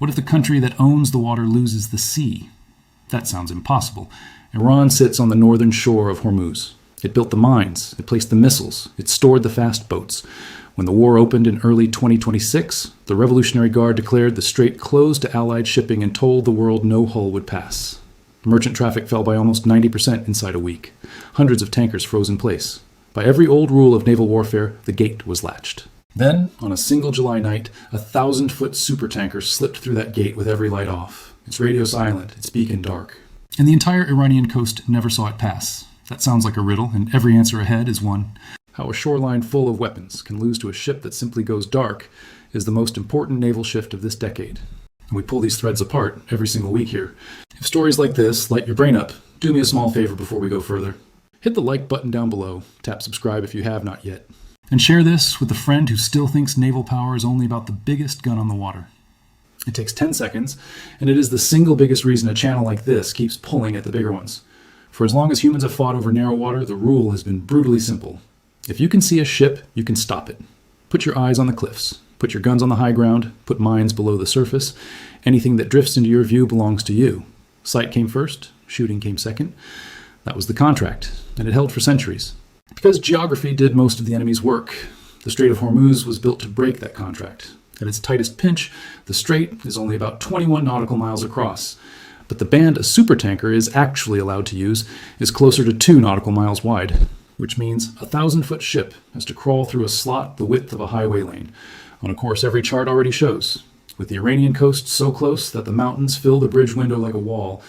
What if the country that owns the water loses the sea? That sounds impossible. Iran sits on the northern shore of Hormuz. It built the mines, it placed the missiles, it stored the fast boats. When the war opened in early 2026, the Revolutionary Guard declared the strait closed to Allied shipping and told the world no hull would pass. Merchant traffic fell by almost 90% inside a week. Hundreds of tankers froze in place. By every old rule of naval warfare, the gate was latched. Then, on a single July night, a 1,000-foot supertanker slipped through that gate with every light off. Its radio silent, its beacon dark. And the entire Iranian coast never saw it pass. That sounds like a riddle, and every answer ahead is one. How a shoreline full of weapons can lose to a ship that simply goes dark is the most important naval shift of this decade. And we pull these threads apart every single week here. If stories like this light your brain up, do me a small favor before we go further. Hit the like button down below, tap subscribe if you have not yet, and share this with a friend who still thinks naval power is only about the biggest gun on the water. It takes 10 seconds, and it is the single biggest reason a channel like this keeps pulling at the bigger ones. For as long as humans have fought over narrow water, the rule has been brutally simple. If you can see a ship, you can stop it. Put your eyes on the cliffs. Put your guns on the high ground. Put mines below the surface. Anything that drifts into your view belongs to you. Sight came first. Shooting came second. That was the contract, and it held for centuries. Because geography did most of the enemy's work, the Strait of Hormuz was built to break that contract. At its tightest pinch, the strait is only about 21 nautical miles across. But the band a supertanker is actually allowed to use is closer to 2 nautical miles wide, which means a 1,000-foot ship has to crawl through a slot the width of a highway lane, on a course every chart already shows, with the Iranian coast so close that the mountains fill the bridge window like a wall,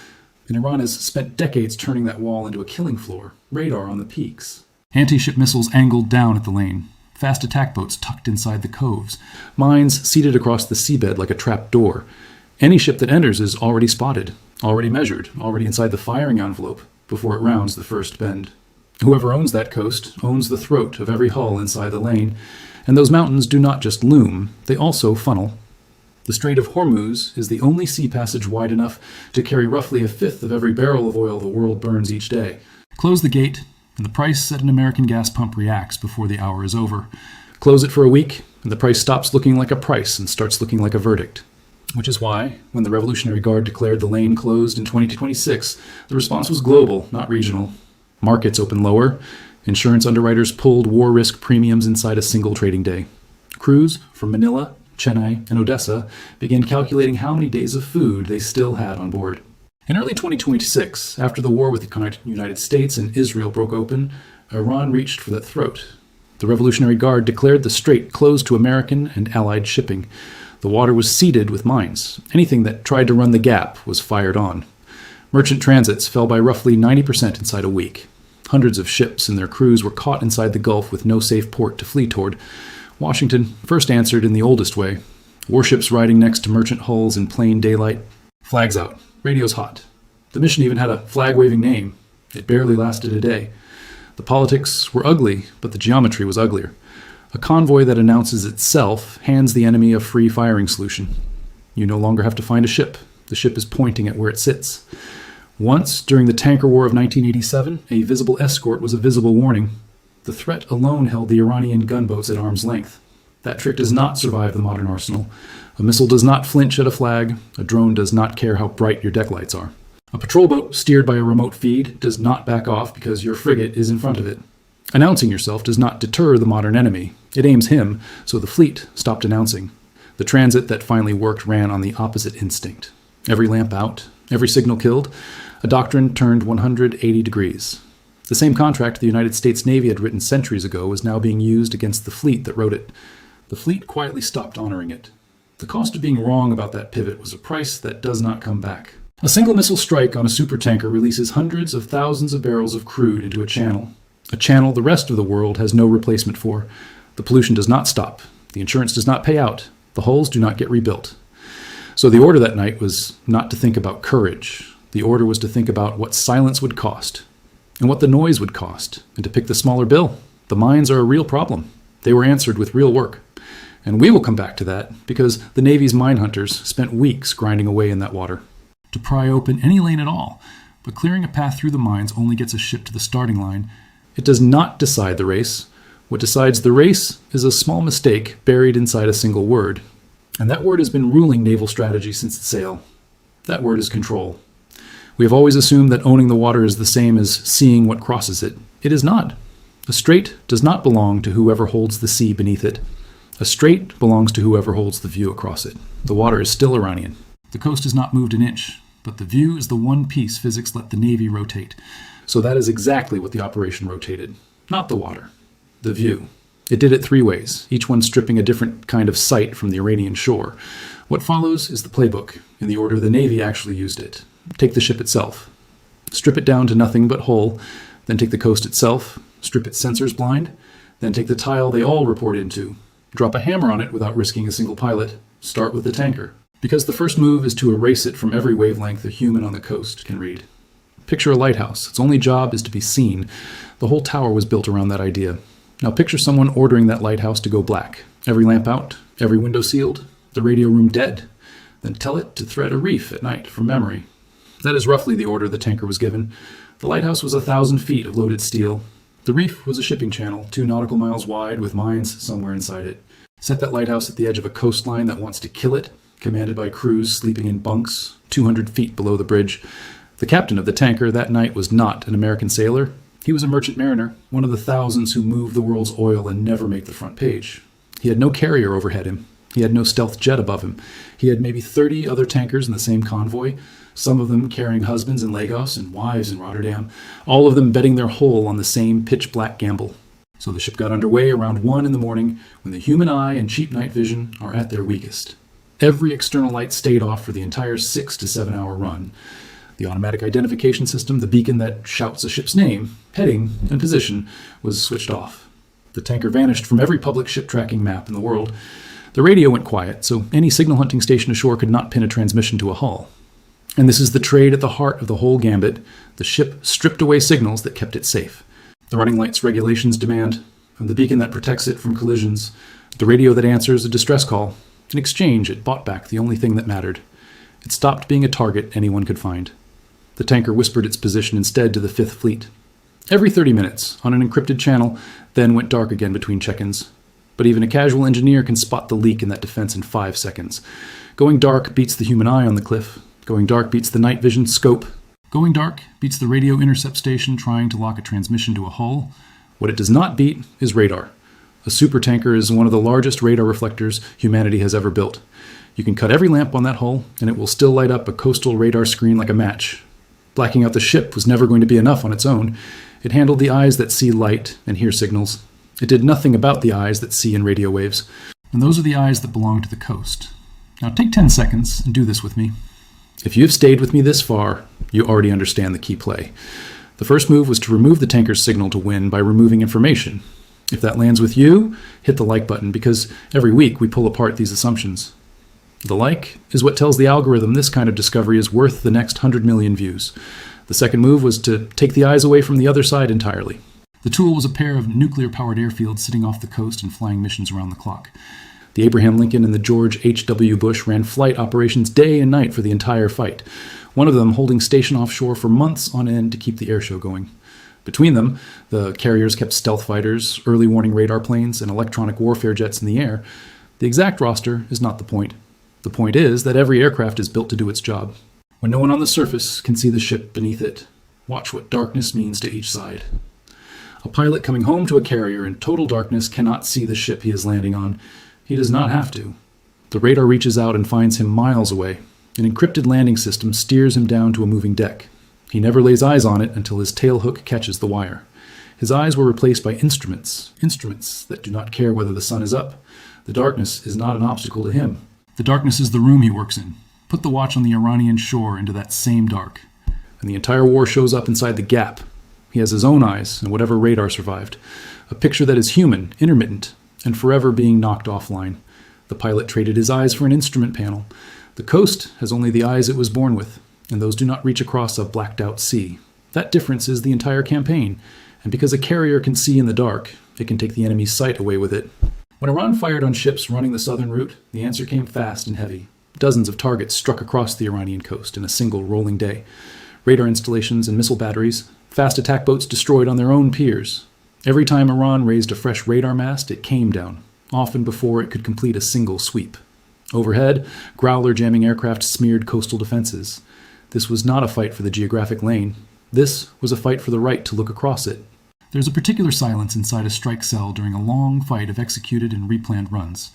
and Iran has spent decades turning that wall into a killing floor, radar on the peaks. Anti-ship missiles angled down at the lane, fast attack boats tucked inside the coves, mines seated across the seabed like a trap door. Any ship that enters is already spotted, already measured, already inside the firing envelope before it rounds the first bend. Whoever owns that coast owns the throat of every hull inside the lane, and those mountains do not just loom, they also funnel. The Strait of Hormuz is the only sea passage wide enough to carry roughly a fifth of every barrel of oil the world burns each day. Close the gate, and the price at an American gas pump reacts before the hour is over. Close it for a week, and the price stops looking like a price and starts looking like a verdict. Which is why, when the Revolutionary Guard declared the lane closed in 2026, the response was global, not regional. Markets opened lower. Insurance underwriters pulled war risk premiums inside a single trading day. Crews from Manila, Chennai, and Odessa began calculating how many days of food they still had on board. In early 2026, after the war with the United States and Israel broke open, Iran reached for that throat. The Revolutionary Guard declared the strait closed to American and Allied shipping. The water was seeded with mines. Anything that tried to run the gap was fired on. Merchant transits fell by roughly 90% inside a week. Hundreds of ships and their crews were caught inside the Gulf with no safe port to flee toward. Washington first answered in the oldest way. Warships riding next to merchant hulls in plain daylight. Flags out. Radio's hot. The mission even had a flag-waving name. It barely lasted a day. The politics were ugly, but the geometry was uglier. A convoy that announces itself hands the enemy a free firing solution. You no longer have to find a ship. The ship is pointing at where it sits. Once, during the tanker war of 1987, a visible escort was a visible warning. The threat alone held the Iranian gunboats at arm's length. That trick does not survive the modern arsenal. A missile does not flinch at a flag. A drone does not care how bright your deck lights are. A patrol boat steered by a remote feed does not back off because your frigate is in front of it. Announcing yourself does not deter the modern enemy. It aims him, so the fleet stopped announcing. The transit that finally worked ran on the opposite instinct. Every lamp out, every signal killed, a doctrine turned 180 degrees. The same contract the United States Navy had written centuries ago was now being used against the fleet that wrote it. The fleet quietly stopped honoring it. The cost of being wrong about that pivot was a price that does not come back. A single missile strike on a supertanker releases hundreds of thousands of barrels of crude into a channel the rest of the world has no replacement for. The pollution does not stop. The insurance does not pay out. The hulls do not get rebuilt. So the order that night was not to think about courage. The order was to think about what silence would cost and what the noise would cost, and to pick the smaller bill. The mines are a real problem. They were answered with real work. And we will come back to that because the Navy's mine hunters spent weeks grinding away in that water to pry open any lane at all. But clearing a path through the mines only gets a ship to the starting line. It does not decide the race. What decides the race is a small mistake buried inside a single word. And that word has been ruling naval strategy since its sale. That word is control. We have always assumed that owning the water is the same as seeing what crosses it. It is not. A strait does not belong to whoever holds the sea beneath it. A strait belongs to whoever holds the view across it. The water is still Iranian. The coast has not moved an inch, but the view is the one piece physics let the Navy rotate. So that is exactly what the operation rotated. Not the water. The view. It did it 3 ways, each one stripping a different kind of sight from the Iranian shore. What follows is the playbook, in the order the Navy actually used it. Take the ship itself. Strip it down to nothing but hull, then take the coast itself, strip its sensors blind, then take the tile they all report into. Drop a hammer on it without risking a single pilot. Start with the tanker. Because the first move is to erase it from every wavelength a human on the coast can read. Picture a lighthouse. Its only job is to be seen. The whole tower was built around that idea. Now picture someone ordering that lighthouse to go black. Every lamp out, every window sealed, the radio room dead. Then tell it to thread a reef at night from memory. That is roughly the order the tanker was given. The lighthouse was 1,000 feet of loaded steel. The reef was a shipping channel, 2 nautical miles wide with mines somewhere inside it. Set that lighthouse at the edge of a coastline that wants to kill it, commanded by crews sleeping in bunks 200 feet below the bridge. The captain of the tanker that night was not an American sailor. He was a merchant mariner, one of the thousands who move the world's oil and never make the front page. He had no carrier overhead him. He had no stealth jet above him. He had maybe 30 other tankers in the same convoy, some of them carrying husbands in Lagos and wives in Rotterdam, all of them betting their whole on the same pitch-black gamble. So the ship got underway around 1 in the morning, when the human eye and cheap night vision are at their weakest. Every external light stayed off for the entire 6 to 7 hour run. The automatic identification system, the beacon that shouts a ship's name, heading, and position, was switched off. The tanker vanished from every public ship tracking map in the world. The radio went quiet, so any signal hunting station ashore could not pin a transmission to a hull. And this is the trade at the heart of the whole gambit. The ship stripped away signals that kept it safe. The running lights regulations demand, from the beacon that protects it from collisions, the radio that answers a distress call. In exchange, it bought back the only thing that mattered. It stopped being a target anyone could find. The tanker whispered its position instead to the Fifth Fleet. Every 30 minutes, on an encrypted channel, then went dark again between check-ins. But even a casual engineer can spot the leak in that defense in 5 seconds. Going dark beats the human eye on the cliff. Going dark beats the night vision scope. Going dark beats the radio intercept station trying to lock a transmission to a hull. What it does not beat is radar. A supertanker is one of the largest radar reflectors humanity has ever built. You can cut every lamp on that hull, and it will still light up a coastal radar screen like a match. Blacking out the ship was never going to be enough on its own. It handled the eyes that see light and hear signals. It did nothing about the eyes that see in radio waves. And those are the eyes that belong to the coast. Now take 10 seconds and do this with me. If you have stayed with me this far, you already understand the key play. The first move was to remove the tanker's signal to win by removing information. If that lands with you, hit the like button, because every week we pull apart these assumptions. The like is what tells the algorithm this kind of discovery is worth the next 100 million views. The second move was to take the eyes away from the other side entirely. The tool was a pair of nuclear-powered airfields sitting off the coast and flying missions around the clock. The Abraham Lincoln and the George H.W. Bush ran flight operations day and night for the entire fight, one of them holding station offshore for months on end to keep the airshow going. Between them, the carriers kept stealth fighters, early warning radar planes, and electronic warfare jets in the air. The exact roster is not the point. The point is that every aircraft is built to do its job. When no one on the surface can see the ship beneath it, watch what darkness means to each side. A pilot coming home to a carrier in total darkness cannot see the ship he is landing on. He does not have to. The radar reaches out and finds him miles away. An encrypted landing system steers him down to a moving deck. He never lays eyes on it until his tail hook catches the wire. His eyes were replaced by instruments that do not care whether the sun is up. The darkness is not an obstacle to him. The darkness is the room he works in. Put the watch on the Iranian shore into that same dark. And the entire war shows up inside the gap. He has his own eyes and whatever radar survived. A picture that is human, intermittent, and forever being knocked offline. The pilot traded his eyes for an instrument panel. The coast has only the eyes it was born with, and those do not reach across a blacked-out sea. That difference is the entire campaign, and because a carrier can see in the dark, it can take the enemy's sight away with it. When Iran fired on ships running the southern route, the answer came fast and heavy. Dozens of targets struck across the Iranian coast in a single rolling day. Radar installations and missile batteries, fast attack boats destroyed on their own piers. Every time Iran raised a fresh radar mast, it came down, often before it could complete a single sweep. Overhead, Growler jamming aircraft smeared coastal defenses. This was not a fight for the geographic lane. This was a fight for the right to look across it. There's a particular silence inside a strike cell during a long fight of executed and replanned runs.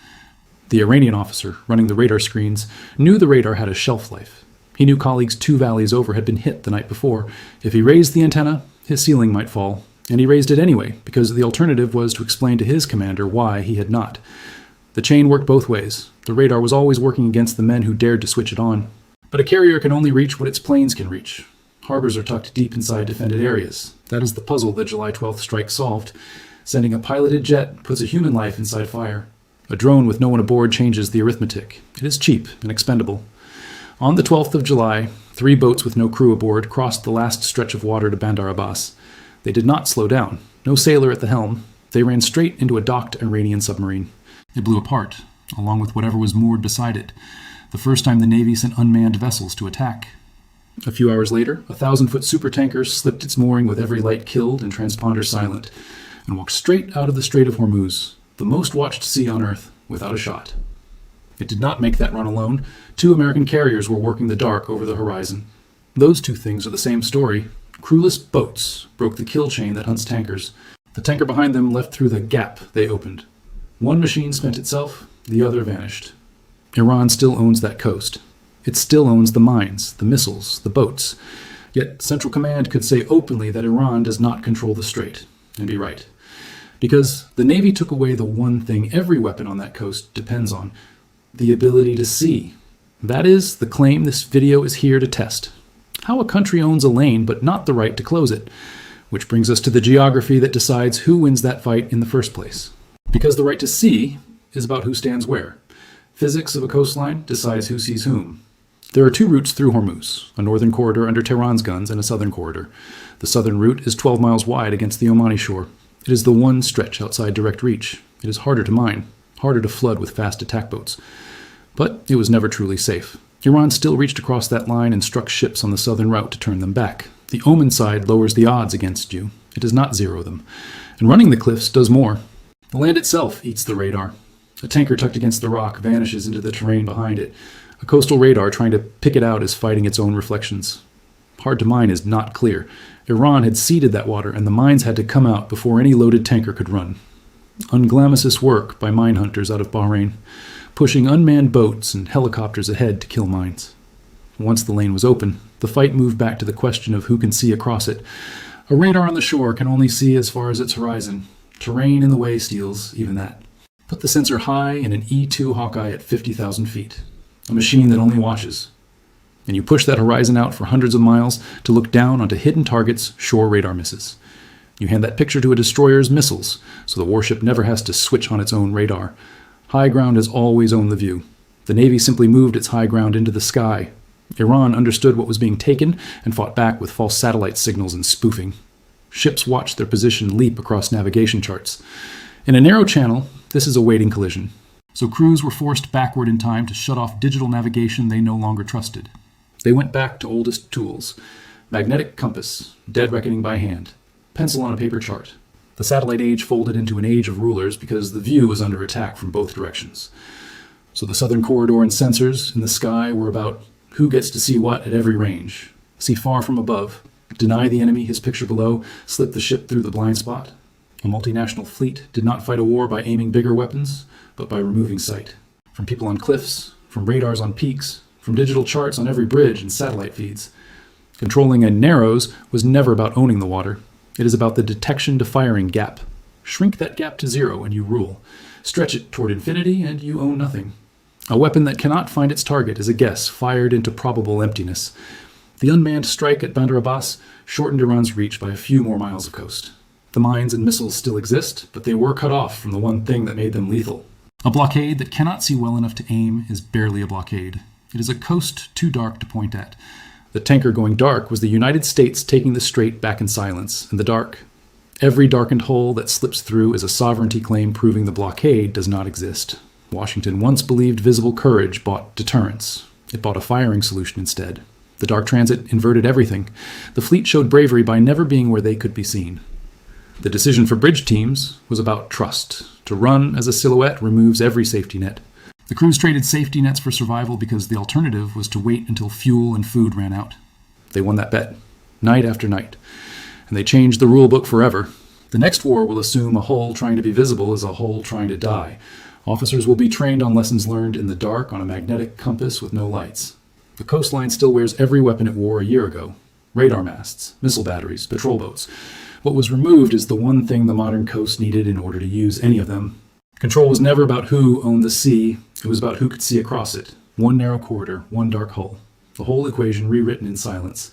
The Iranian officer, running the radar screens, knew the radar had a shelf life. He knew colleagues 2 valleys over had been hit the night before. If he raised the antenna, his ceiling might fall. And he raised it anyway, because the alternative was to explain to his commander why he had not. The chain worked both ways. The radar was always working against the men who dared to switch it on. But a carrier can only reach what its planes can reach. Harbors are tucked deep inside defended areas. That is the puzzle the July 12th strike solved. Sending a piloted jet puts a human life inside fire. A drone with no one aboard changes the arithmetic. It is cheap and expendable. On the 12th of July, 3 boats with no crew aboard crossed the last stretch of water to Bandar Abbas. They did not slow down. No sailor at the helm. They ran straight into a docked Iranian submarine. It blew apart, along with whatever was moored beside it. The first time the Navy sent unmanned vessels to attack. A few hours later, a 1,000-foot supertanker slipped its mooring with every light killed and transponder silent, and walked straight out of the Strait of Hormuz, the most watched sea on Earth, without a shot. It did not make that run alone. 2 American carriers were working the dark over the horizon. Those 2 things are the same story. Crewless boats broke the kill chain that hunts tankers. The tanker behind them left through the gap they opened. One machine spent itself, the other vanished. Iran still owns that coast. It still owns the mines, the missiles, the boats. Yet Central Command could say openly that Iran does not control the strait, and be right. Because the Navy took away the one thing every weapon on that coast depends on, the ability to see. That is the claim this video is here to test. How a country owns a lane but not the right to close it. Which brings us to the geography that decides who wins that fight in the first place. Because the right to see is about who stands where. Physics of a coastline decides who sees whom. There are 2 routes through Hormuz, a northern corridor under Tehran's guns and a southern corridor. The southern route is 12 miles wide against the Omani shore. It is the one stretch outside direct reach. It is harder to mine, harder to flood with fast attack boats. But it was never truly safe. Iran still reached across that line and struck ships on the southern route to turn them back. The Oman side lowers the odds against you. It does not zero them. And running the cliffs does more. The land itself eats the radar. A tanker tucked against the rock vanishes into the terrain behind it. A coastal radar trying to pick it out is fighting its own reflections. Hard to mine is not clear. Iran had seeded that water, and the mines had to come out before any loaded tanker could run. Unglamorous work by mine hunters out of Bahrain, pushing unmanned boats and helicopters ahead to kill mines. Once the lane was open, the fight moved back to the question of who can see across it. A radar on the shore can only see as far as its horizon. Terrain in the way steals even that. Put the sensor high in an E-2 Hawkeye at 50,000 feet. A machine that only watches. And you push that horizon out for hundreds of miles to look down onto hidden targets shore radar misses. You hand that picture to a destroyer's missiles, so the warship never has to switch on its own radar. High ground has always owned the view. The Navy simply moved its high ground into the sky. Iran understood what was being taken and fought back with false satellite signals and spoofing. Ships watched their position leap across navigation charts. In a narrow channel, this is a waiting collision. So crews were forced backward in time to shut off digital navigation they no longer trusted. They went back to oldest tools. Magnetic compass, dead reckoning by hand, pencil on a paper chart. The satellite age folded into an age of rulers because the view was under attack from both directions. So the southern corridor and sensors in the sky were about who gets to see what at every range. See far from above, deny the enemy his picture below, slip the ship through the blind spot. A multinational fleet did not fight a war by aiming bigger weapons, but by removing sight. From people on cliffs, from radars on peaks, from digital charts on every bridge and satellite feeds. Controlling a narrows was never about owning the water. It is about the detection to firing gap. Shrink that gap to 0 and you rule. Stretch it toward infinity and you own nothing. A weapon that cannot find its target is a guess fired into probable emptiness. The unmanned strike at Bandar Abbas shortened Iran's reach by a few more miles of coast. The mines and missiles still exist, but they were cut off from the one thing that made them lethal. A blockade that cannot see well enough to aim is barely a blockade. It is a coast too dark to point at. The tanker going dark was the United States taking the strait back in silence, and the dark. Every darkened hole that slips through is a sovereignty claim proving the blockade does not exist. Washington once believed visible courage bought deterrence. It bought a firing solution instead. The dark transit inverted everything. The fleet showed bravery by never being where they could be seen. The decision for bridge teams was about trust. To run as a silhouette removes every safety net. The crews traded safety nets for survival because the alternative was to wait until fuel and food ran out. They won that bet, night after night, and they changed the rule book forever. The next war will assume a hull trying to be visible is a hull trying to die. Officers will be trained on lessons learned in the dark on a magnetic compass with no lights. The coastline still wears every weapon it wore a year ago: radar masts, missile batteries, patrol boats. What was removed is the one thing the modern coast needed in order to use any of them. Control was never about who owned the sea, it was about who could see across it. One narrow corridor, one dark hull. The whole equation rewritten in silence.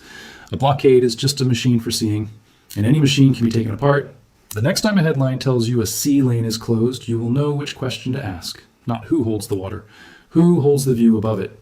A blockade is just a machine for seeing, and any machine can be taken apart. The next time a headline tells you a sea lane is closed, you will know which question to ask. Not who holds the water, who holds the view above it.